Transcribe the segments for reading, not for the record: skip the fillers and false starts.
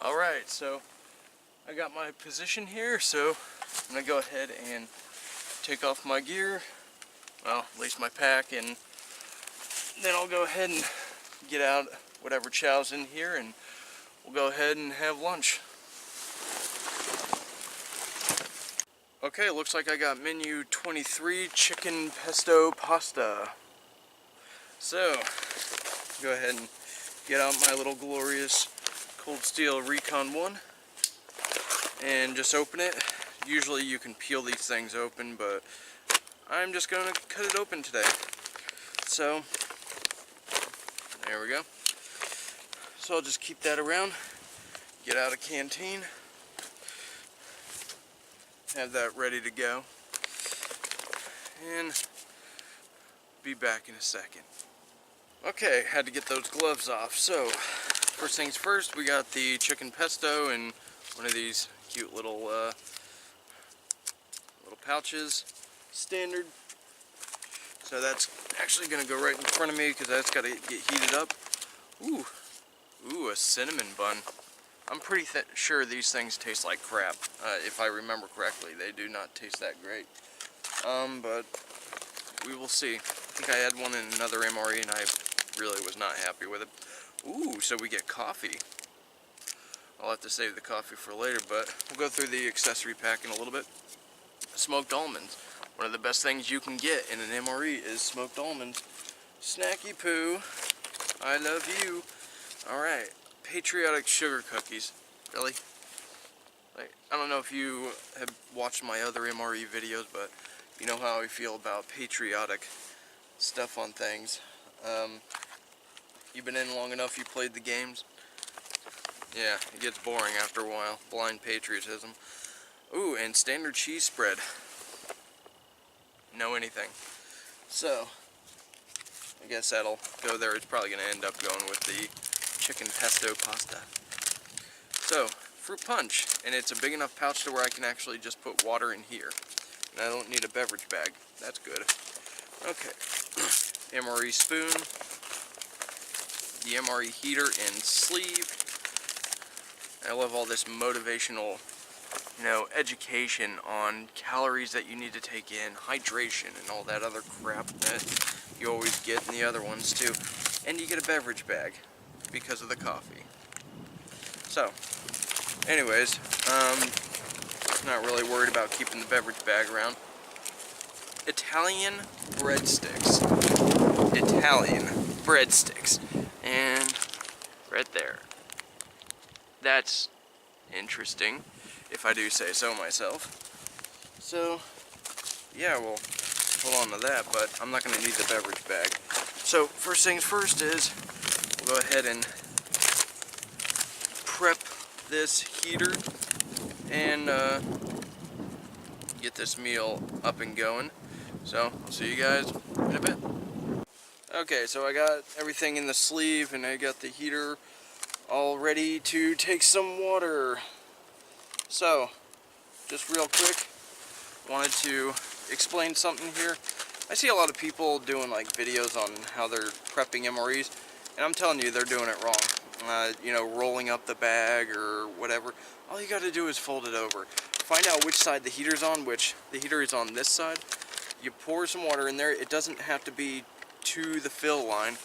Alright, so I got my position here, so I'm going to go ahead and take off my gear, well, at least my pack, and then I'll go ahead and get out whatever chow's in here, and we'll go ahead and have lunch. Okay, looks like I got menu 23, Chicken Pesto Pasta. So, go ahead and get out my little glorious Cold Steel Recon 1 and just open it. Usually you can peel these things open, but I'm just going to cut it open today. So, there we go. So I'll just keep that around, get out a canteen, have that ready to go, and be back in a second. Okay, had to get those gloves off. So, first things first, we got the chicken pesto in one of these cute little pouches, standard. So that's actually going to go right in front of me because that's got to get heated up. Ooh, a cinnamon bun. I'm pretty sure these things taste like crap. If I remember correctly, they do not taste that great. But we will see. I think I had one in another MRE and I really was not happy with it. Ooh, so we get coffee. I'll have to save the coffee for later, but we'll go through the accessory pack in a little bit. Smoked almonds. One of the best things you can get in an MRE is smoked almonds. Snacky poo. I love you. Alright. Patriotic sugar cookies. Really? Like, I don't know if you have watched my other MRE videos, but you know how I feel about patriotic stuff on things. You've been in long enough, you played the games. Yeah, it gets boring after a while. Blind patriotism. Ooh, and standard cheese spread. No anything. So, I guess that'll go there. It's probably going to end up going with the chicken pesto pasta. So, fruit punch. And it's a big enough pouch to where I can actually just put water in here. And I don't need a beverage bag. That's good. Okay. MRE spoon. The MRE heater and sleeve. I love all this motivational, education on calories that you need to take in, hydration, and all that other crap that you always get in the other ones too. And you get a beverage bag because of the coffee. So, anyways, not really worried about keeping the beverage bag around. Italian breadsticks. Italian breadsticks. And right there. That's interesting, if I do say so myself. So, yeah, we'll hold on to that, but I'm not going to need the beverage bag. So, first things first is, we'll go ahead and prep this heater and get this meal up and going. So, I'll see you guys in a bit. Okay, so I got everything in the sleeve and I got the heater all ready to take some water. So, just real quick, wanted to explain something here. I see a lot of people doing like videos on how they're prepping MREs, and I'm telling you, they're doing it wrong. Rolling up the bag or whatever. All you gotta do is fold it over. Find out which side the heater's on, which the heater is on this side. You pour some water in there. It doesn't have to be to the fill line.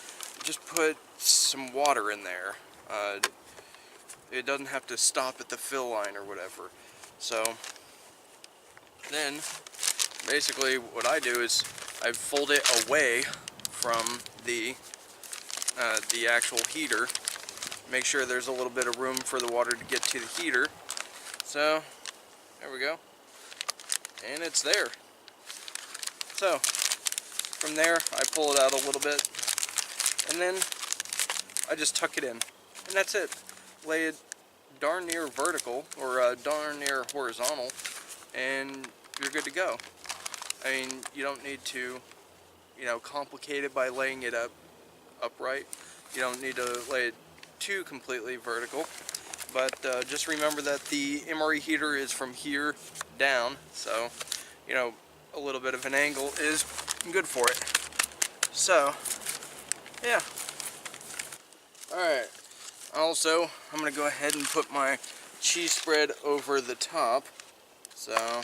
Just put some water in there. It doesn't have to stop at the fill line or whatever. So then basically what I do is I fold it away from the actual heater. Make sure there's a little bit of room for the water to get to the heater. So there we go. And it's there. So from there I pull it out a little bit and then I just tuck it in. And that's it. Lay it darn near vertical or darn near horizontal and you're good to go. I mean, you don't need to, complicate it by laying it upright. You don't need to lay it too completely vertical. But just remember that the MRE heater is from here down. So, a little bit of an angle is good for it. So, yeah. Alright. Also, I'm going to go ahead and put my cheese spread over the top. So,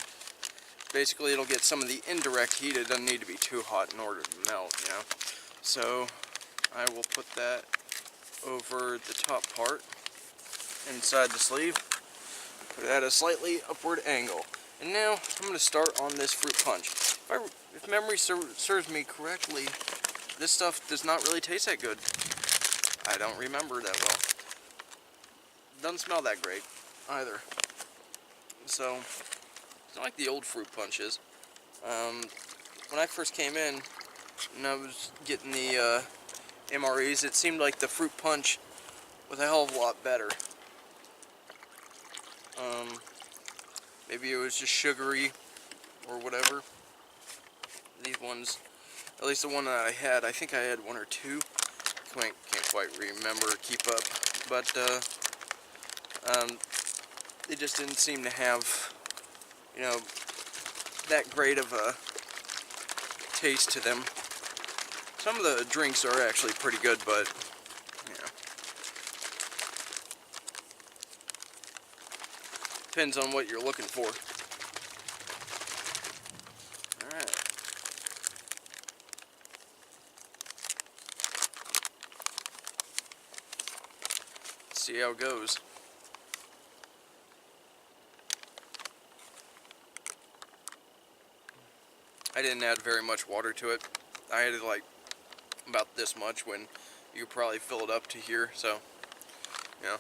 basically it'll get some of the indirect heat. It doesn't need to be too hot in order to melt, you know. So, I will put that over the top part, inside the sleeve. Put it at a slightly upward angle. And now, I'm going to start on this fruit punch. If memory serves me correctly, this stuff does not really taste that good. I don't remember that well. Doesn't smell that great either. So, it's not like the old fruit punches. When I first came in and I was getting the MREs, it seemed like the fruit punch was a hell of a lot better. Maybe it was just sugary or whatever. These ones, at least the one that I had, I think I had one or two. Can't quite remember or keep up, but they just didn't seem to have, you know, that great of a taste to them. Some of the drinks are actually pretty good, but you know, depends on what you're looking for. Alright. Let's see how it goes. I didn't add very much water to it. I added like about this much when you could probably fill it up to here, so, you know.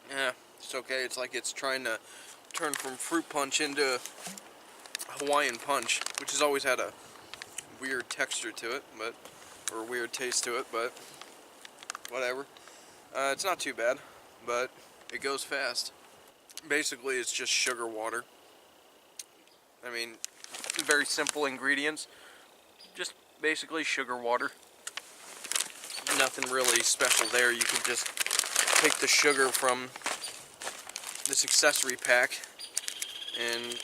Yeah, it's okay. It's like it's trying to turn from fruit punch into Hawaiian punch, which has always had a weird texture to it, or a weird taste to it, but whatever. It's not too bad, but it goes fast. Basically, it's just sugar water. I mean, very simple ingredients. Just basically sugar water. Nothing really special there. You can just take the sugar from this accessory pack and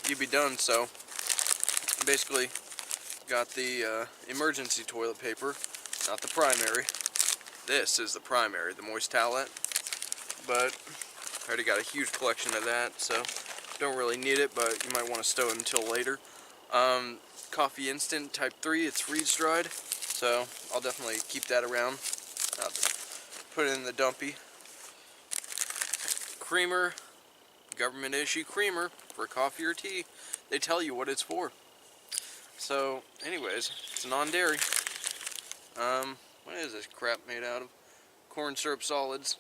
you'd be done. So, basically, got the emergency toilet paper, not the primary. This is the primary, the moist towelette, but I already got a huge collection of that, so don't really need it, but you might want to stow it until later. Coffee Instant Type 3, it's freeze dried, so I'll definitely keep that around. Put it in the dumpy. Creamer, government issue creamer for coffee or tea. They tell you what it's for. So, anyways, it's non-dairy. What is this crap made out of? Corn syrup solids,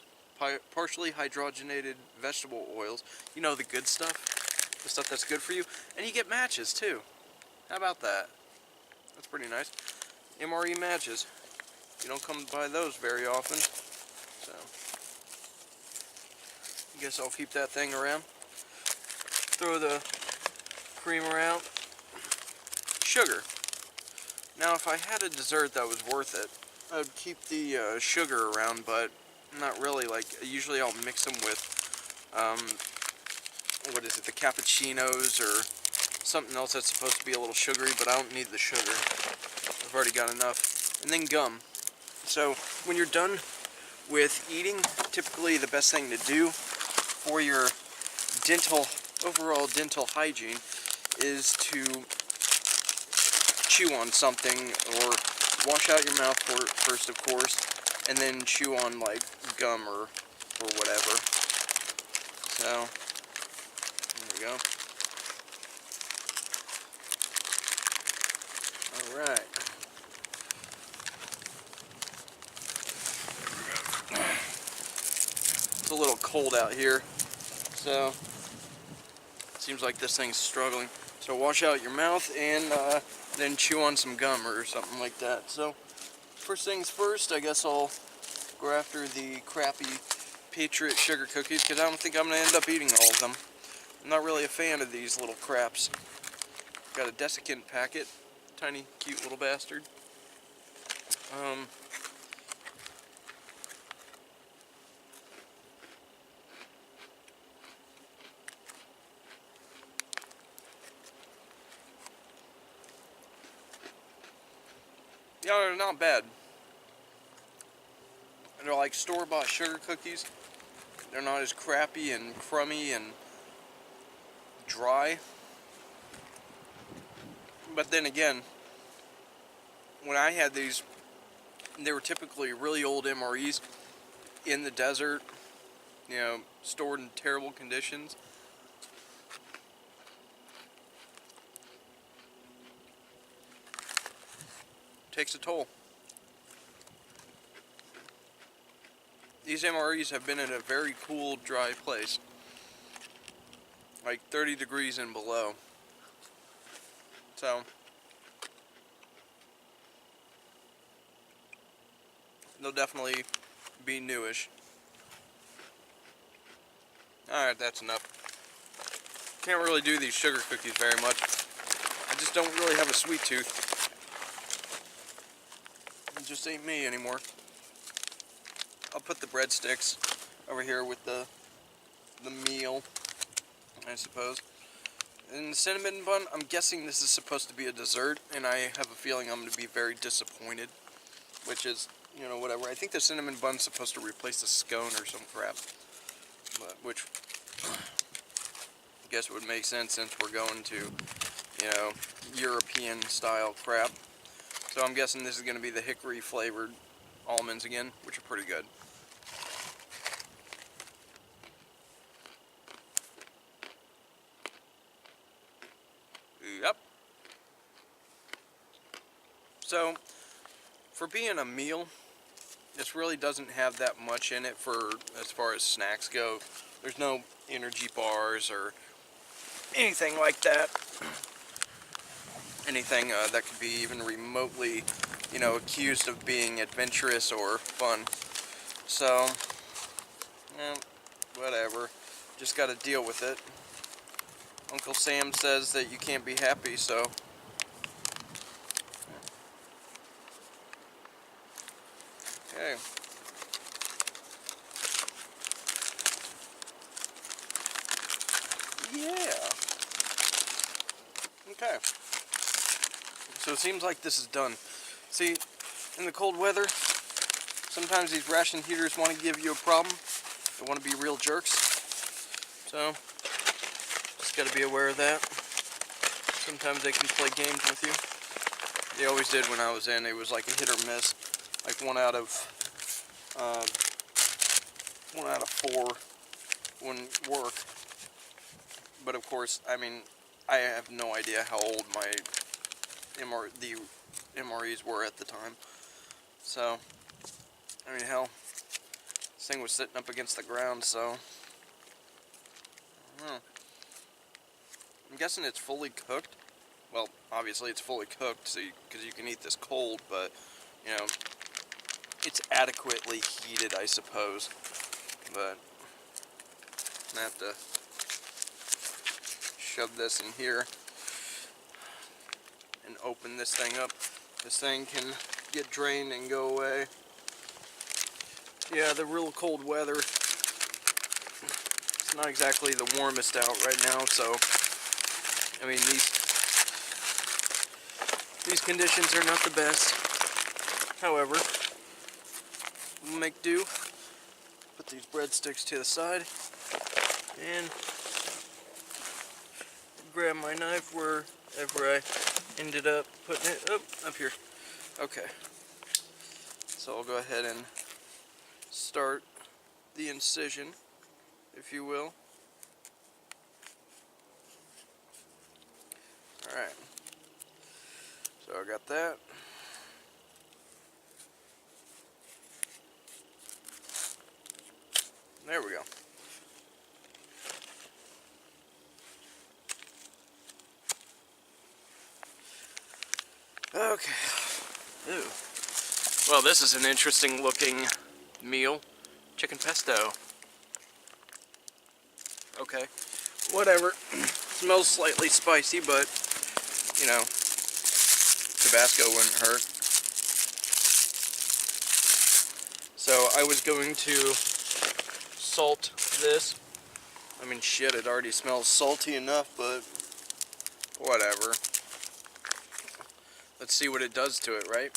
partially hydrogenated vegetable oils. You know, the good stuff, the stuff that's good for you. And you get matches too. How about that? That's pretty nice. MRE matches. You don't come by those very often. So, I guess I'll keep that thing around. Throw the creamer out. Sugar. Now, if I had a dessert that was worth it, I would keep the sugar around, but not really. Like, usually I'll mix them with, what is it, the cappuccinos or something else that's supposed to be a little sugary, but I don't need the sugar. I've already got enough. And then gum. So, when you're done with eating, typically the best thing to do for your overall dental hygiene is to chew on something, or wash out your mouth first, of course, and then chew on like gum or whatever. So, there we go. Alright. It's a little cold out here, so it seems like this thing's struggling. So wash out your mouth and then chew on some gum or something like that. So first things first, I guess I'll go after the crappy Patriot sugar cookies, because I don't think I'm going to end up eating all of them. I'm not really a fan of these little craps. Got a desiccant packet, tiny cute little bastard. Yeah, they're not bad. They're like store-bought sugar cookies. They're not as crappy and crummy and dry. But then again, when I had these, they were typically really old MREs in the desert, you know, stored in terrible conditions. Takes a toll. These MREs have been in a very cool, dry place, like 30 degrees and below. So they'll definitely be newish. Alright, that's enough. Can't really do these sugar cookies very much. I just don't really have a sweet tooth. It just ain't me anymore. I'll put the breadsticks over here with the meal, I suppose. And the cinnamon bun, I'm guessing this is supposed to be a dessert, and I have a feeling I'm going to be very disappointed. Which is, you know, whatever. I think the cinnamon bun's supposed to replace the scone or some crap. But, which, I guess would make sense since we're going to, you know, European style crap. So I'm guessing this is going to be the hickory flavored almonds again, which are pretty good. Yep. So, for being a meal, this really doesn't have that much in it for as far as snacks go. There's no energy bars or anything like that. Anything that could be even remotely, you know, accused of being adventurous or fun. So, whatever. Just got to deal with it. Uncle Sam says that you can't be happy, so. Okay. Yeah. Okay. So it seems like this is done. See, in the cold weather, sometimes these ration heaters want to give you a problem. They want to be real jerks. So, just got to be aware of that. Sometimes they can play games with you. They always did when I was in. It was like a hit or miss. Like 1 out of 4 wouldn't work. But of course, I mean, I have no idea how old the MREs were at the time. So, I mean, hell, this thing was sitting up against the ground, so, I don't know. I'm guessing it's fully cooked. Well, obviously it's fully cooked, so because you can eat this cold, but, you know, it's adequately heated, I suppose. But I have to shove this in here and open this thing up. This thing can get drained and go away. Yeah, the real cold weather, it's not exactly the warmest out right now, so I mean these conditions are not the best. However, we'll make do. Put these breadsticks to the side and grab my knife wherever I ended up putting it. Up here. Okay. So I'll go ahead and start the incision, if you will. Alright. So I got that. There we go. Okay. Ooh. Well, this is an interesting looking meal. Chicken pesto. Okay. Whatever. Smells slightly spicy, but, you know, Tabasco wouldn't hurt. So I was going to salt this. I mean, shit, it already smells salty enough, but whatever. Let's see what it does to it, right?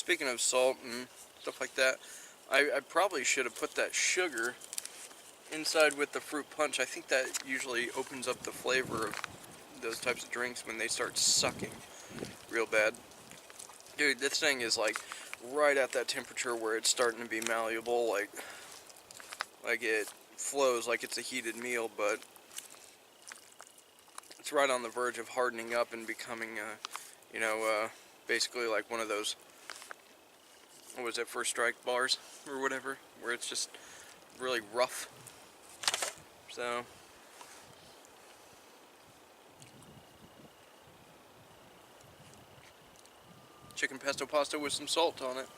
Speaking of salt and stuff like that, I probably should have put that sugar inside with the fruit punch. I think that usually opens up the flavor of those types of drinks when they start sucking real bad. Dude, this thing is like right at that temperature where it's starting to be malleable, like it flows like it's a heated meal, but it's right on the verge of hardening up and becoming, basically like one of those, what was it, First Strike bars or whatever, where it's just really rough. So chicken pesto pasta with some salt on it.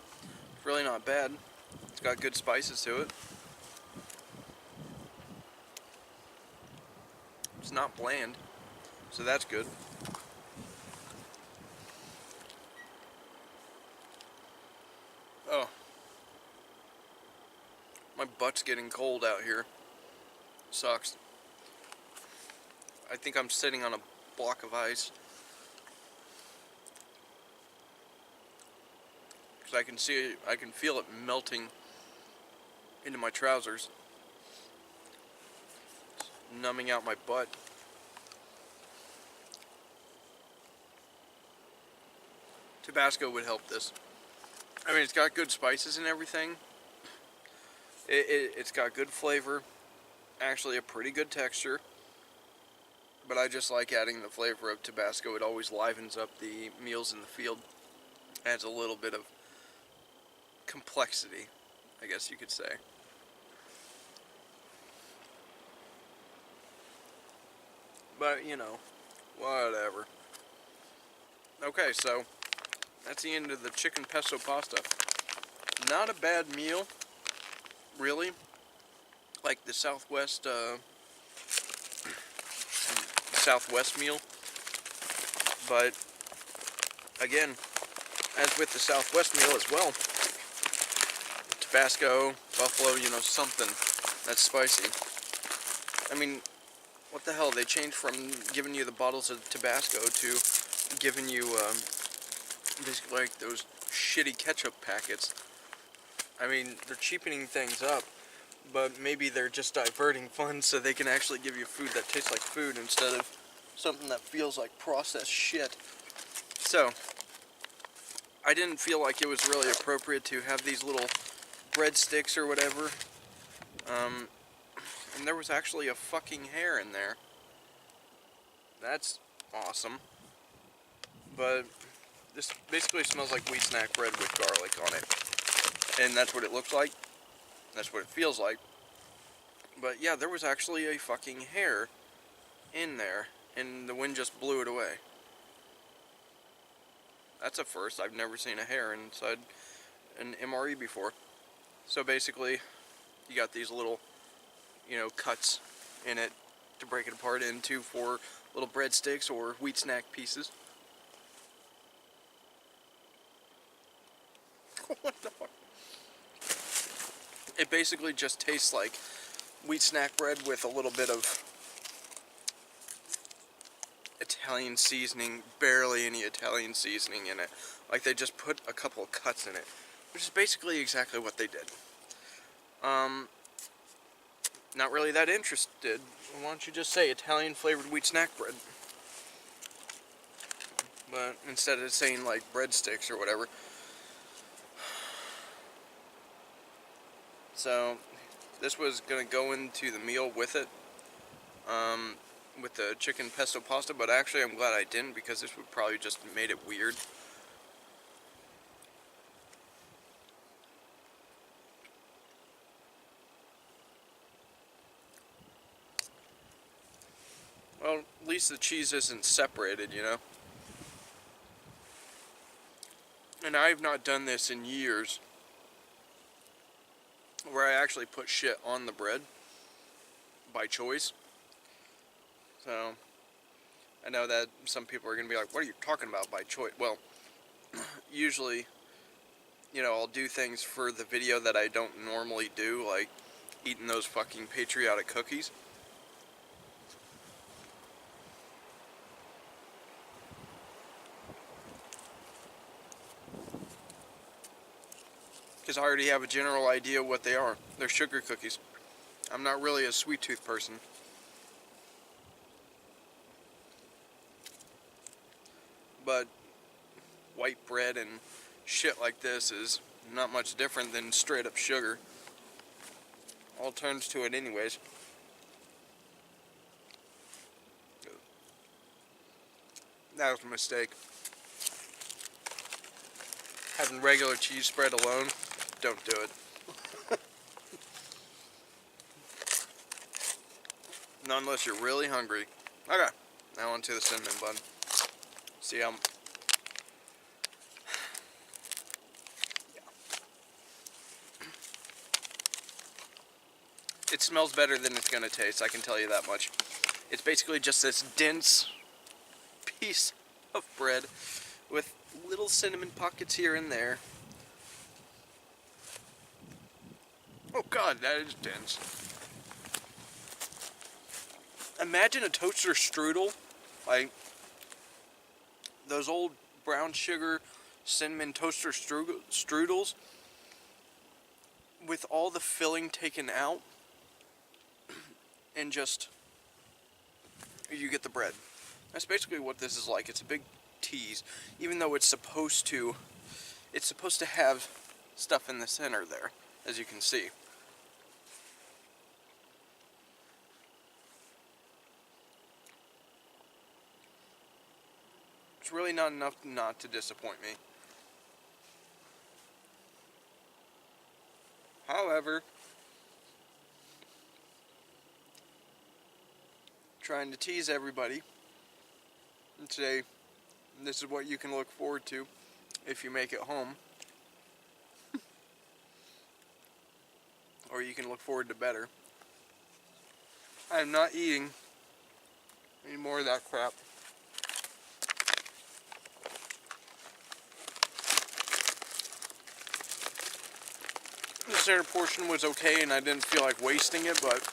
It's really not bad. It's got good spices to it. It's not bland, so that's good. Oh, my butt's getting cold out here. Sucks. I think I'm sitting on a block of ice. Because I can feel it melting into my trousers. It's numbing out my butt. Tabasco would help this. I mean, it's got good spices and everything. It's got good flavor. Actually, a pretty good texture. But I just like adding the flavor of Tabasco. It always livens up the meals in the field. Adds a little bit of complexity, I guess you could say. But, whatever. Okay, so that's the end of the chicken pesto pasta. Not a bad meal, really. Like the Southwest meal. But again, as with the Southwest meal as well, Tabasco, buffalo, something that's spicy. I mean, what the hell? They changed from giving you the bottles of Tabasco to giving you basically like those shitty ketchup packets. I mean, they're cheapening things up, but maybe they're just diverting funds so they can actually give you food that tastes like food instead of something that feels like processed shit. So, I didn't feel like it was really appropriate to have these little breadsticks or whatever. And there was actually a fucking hair in there. That's awesome. But this basically smells like wheat snack bread with garlic on it. And that's what it looks like. That's what it feels like. But yeah, there was actually a fucking hair in there, and the wind just blew it away. That's a first. I've never seen a hair inside an MRE before. So basically, you got these little, cuts in it to break it apart into for little breadsticks or wheat snack pieces. What the fuck? It basically just tastes like wheat snack bread with a little bit of Italian seasoning, barely any Italian seasoning in it. Like they just put a couple of cuts in it, which is basically exactly what they did. Not really that interested. Why don't you just say Italian flavored wheat snack bread? But instead of saying like breadsticks or whatever. So this was gonna go into the meal with it, with the chicken pesto pasta, but actually I'm glad I didn't, because this would probably just made it weird. Well, at least the cheese isn't separated, And I've not done this in years, where I actually put shit on the bread by choice. So I know that some people are going to be like, what are you talking about by choice? Well, usually, I'll do things for the video that I don't normally do, like eating those fucking patriotic cookies. guys already have a general idea what they are. They're sugar cookies. I'm not really a sweet tooth person. But white bread and shit like this is not much different than straight up sugar. All turns to it anyways. That was a mistake. Having regular cheese spread alone, don't do it. Not unless you're really hungry. Okay, now on to the cinnamon bun. See how... It smells better than it's gonna taste, I can tell you that much. It's basically just this dense piece of bread with little cinnamon pockets here and there. Oh god, that is dense. Imagine a toaster strudel, like those old brown sugar cinnamon toaster strudels with all the filling taken out, and just you get the bread. That's basically what this is like. It's a big tease, even though it's supposed to have stuff in the center there, as you can see. It's really not enough not to disappoint me. However, trying to tease everybody and say this is what you can look forward to if you make it home, or you can look forward to better. I am not eating any more of that crap. The center portion was okay and I didn't feel like wasting it, but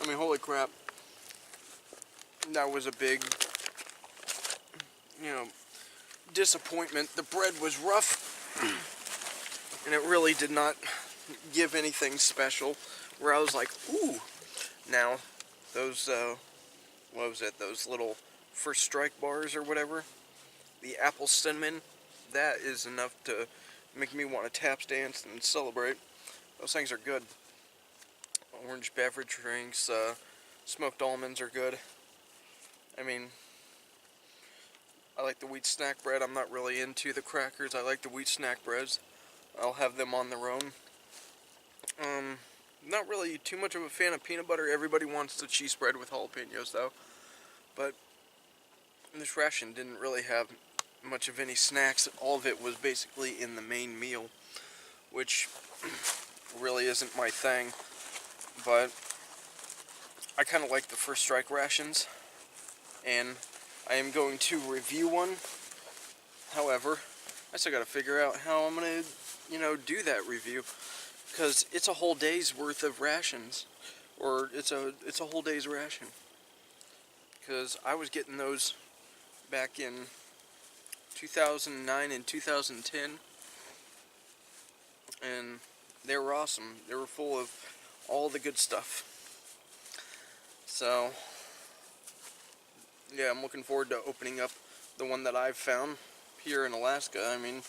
I mean, holy crap, that was a big, disappointment. The bread was rough and it really did not give anything special, where I was like, ooh. Now those what was it, those little First Strike bars or whatever, the apple cinnamon, that is enough to make me want to tap dance and celebrate. Those things are good. Orange beverage drinks, smoked almonds are good. I mean, I like the wheat snack bread. I'm not really into the crackers. I like the wheat snack breads. I'll have them on their own. Not really too much of a fan of peanut butter. Everybody wants the cheese spread with jalapenos though. But this ration didn't really have much of any snacks. All of it was basically in the main meal, which really isn't my thing. But I kind of like the First Strike rations, and I am going to review one. However, I still got to figure out how I'm going to, do that review, because it's a whole day's worth of rations, or it's a whole day's ration. Because I was getting those back in 2009 and 2010, and they were awesome. They were full of all the good stuff. So yeah, I'm looking forward to opening up the one that I've found here in Alaska. I mean,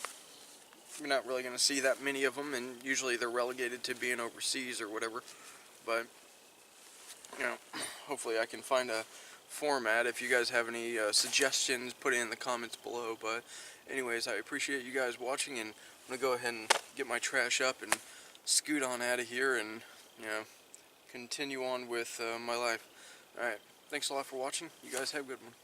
you're not really going to see that many of them, and usually they're relegated to being overseas or whatever. But, hopefully I can find a format. If you guys have any suggestions, put it in the comments below. But anyways, I appreciate you guys watching, and I'm going to go ahead and get my trash up and scoot on out of here and, continue on with my life. Alright, thanks a lot for watching. You guys have a good one.